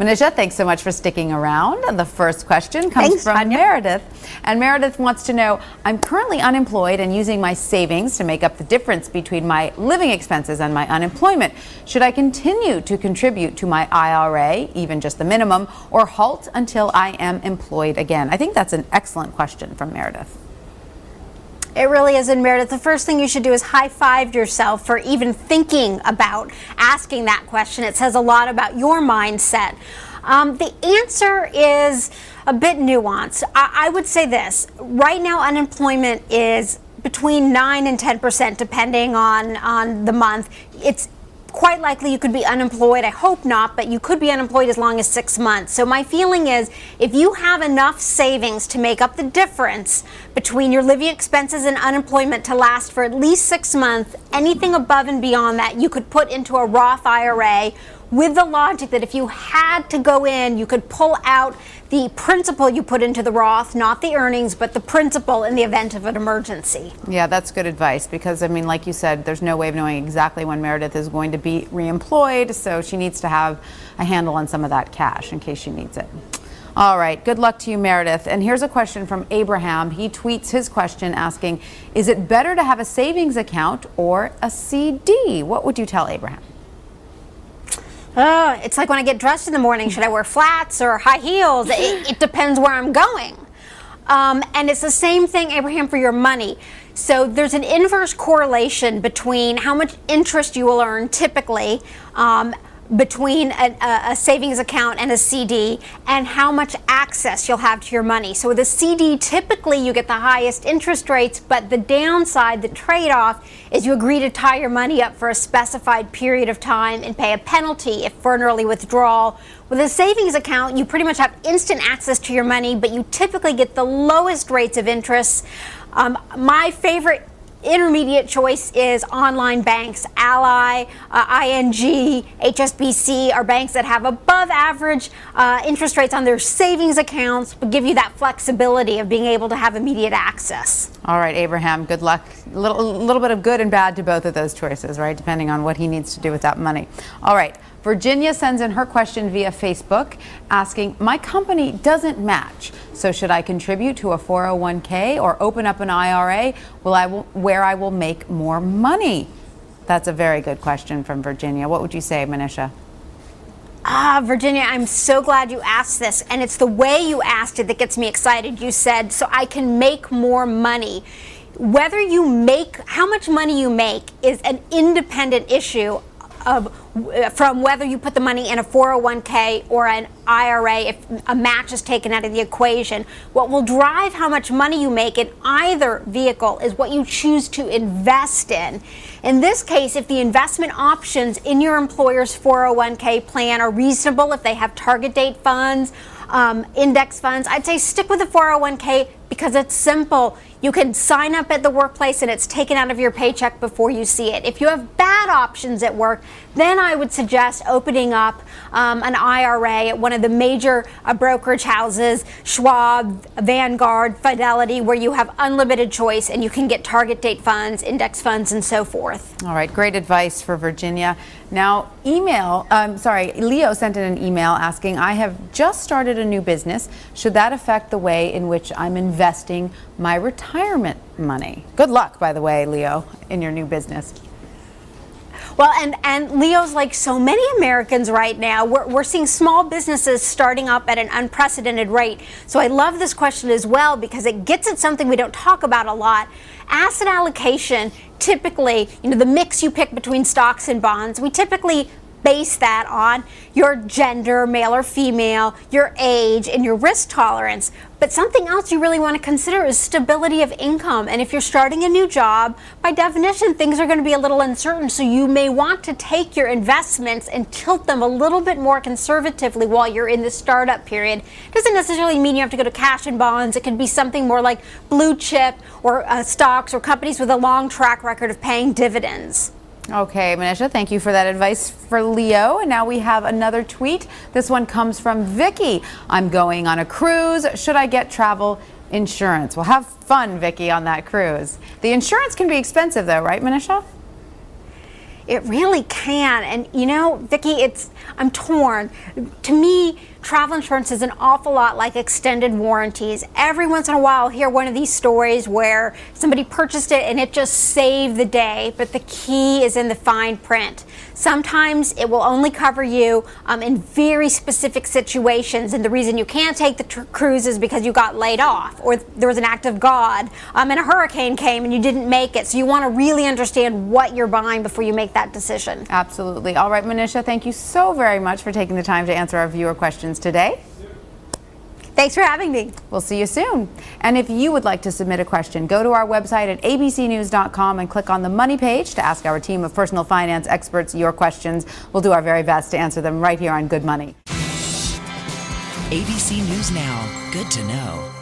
Manisha, thanks so much for sticking around. The first question comes from Meredith. And Meredith wants to know, I'm currently unemployed and using my savings to make up the difference between my living expenses and my unemployment. Should I continue to contribute to my IRA, even just the minimum, or halt until I am employed again? I think that's an excellent question from Meredith. It really is. And Meredith, the first thing you should do is high-five yourself for even thinking about asking that question. It says a lot about your mindset. The answer is a bit nuanced. I would say this. Right now, unemployment is between 9 and 10%, depending on the month. It's quite likely you could be unemployed. I hope not, but you could be unemployed as long as 6 months. So my feeling is if you have enough savings to make up the difference between your living expenses and unemployment to last for at least 6 months, anything above and beyond that you could put into a Roth IRA, with the logic that if you had to go in, you could pull out the principal you put into the Roth, not the earnings, but the principal in the event of an emergency. Yeah, that's good advice because, I mean, like you said, there's no way of knowing exactly when Meredith is going to be reemployed, so she needs to have a handle on some of that cash in case she needs it. All right, good luck to you, Meredith. And here's a question from Abraham. He tweets his question asking, is it better to have a savings account or a CD? What would you tell Abraham? It's like when I get dressed in the morning, should I wear flats or high heels? It depends where I'm going. And it's the same thing, Abraham, for your money. So there's an inverse correlation between how much interest you will earn typically between a savings account and a CD and how much access you'll have to your money. So with a CD, typically you get the highest interest rates, but the downside, the trade-off, is you agree to tie your money up for a specified period of time and pay a penalty if for an early withdrawal. With a savings account, you pretty much have instant access to your money, but you typically get the lowest rates of interest. My favorite intermediate choice is online banks. Ally, ING, HSBC are banks that have above average interest rates on their savings accounts, but give you that flexibility of being able to have immediate access. All right, Abraham, good luck. A little bit of good and bad to both of those choices, right? Depending on what he needs to do with that money. All right. Virginia sends in her question via Facebook asking, my company doesn't match, so should I contribute to a 401k or open up an IRA where I will make more money? That's a very good question from Virginia. What would you say, Manisha? Virginia, I'm so glad you asked this, and it's the way you asked it that gets me excited. You said, so I can make more money. Whether you make, how much money you make is an independent issue from whether you put the money in a 401k or an IRA if a match is taken out of the equation. What will drive how much money you make in either vehicle is what you choose to invest in. In this case, if the investment options in your employer's 401k plan are reasonable, if they have target date funds, index funds, I'd say stick with the 401k because it's simple. You can sign up at the workplace and it's taken out of your paycheck before you see it. If you have bad options at work, then I would suggest opening up an IRA at one of the major brokerage houses, Schwab, Vanguard, Fidelity, where you have unlimited choice and you can get target date funds, index funds, and so forth. All right, great advice for Virginia. Now, Leo sent in an email asking, I have just started a new business. Should that affect the way in which I'm investing my retirement money? Good luck, by the way, Leo, in your new business. Well, and Leo's like so many Americans right now, we're seeing small businesses starting up at an unprecedented rate. So I love this question as well because it gets at something we don't talk about a lot. Asset allocation, typically, the mix you pick between stocks and bonds, we typically base that on your gender, male or female, your age, and your risk tolerance. But something else you really want to consider is stability of income. And if you're starting a new job, by definition, things are going to be a little uncertain. So you may want to take your investments and tilt them a little bit more conservatively while you're in the startup period. Doesn't necessarily mean you have to go to cash and bonds. It could be something more like blue chip or stocks or companies with a long track record of paying dividends. Okay, Manisha, thank you for that advice for Leo. And now we have another tweet. This one comes from Vicky. I'm going on a cruise. Should I get travel insurance? Well, have fun, Vicky, on that cruise. The insurance can be expensive though, right, Manisha? It really can. And you know, Vicki, I'm torn. To me, travel insurance is an awful lot like extended warranties. Every once in a while, I'll hear one of these stories where somebody purchased it and it just saved the day, but the key is in the fine print. Sometimes it will only cover you in very specific situations, and the reason you can't take the cruise is because you got laid off, or there was an act of God, and a hurricane came and you didn't make it. So you want to really understand what you're buying before you make that decision. Absolutely. All right, Manisha, thank you so very much for taking the time to answer our viewer questions today. Thanks for having me. We'll see you soon. And if you would like to submit a question, go to our website at abcnews.com and click on the Money page to ask our team of personal finance experts your questions. We'll do our very best to answer them right here on Good Money. ABC News Now. Good to know.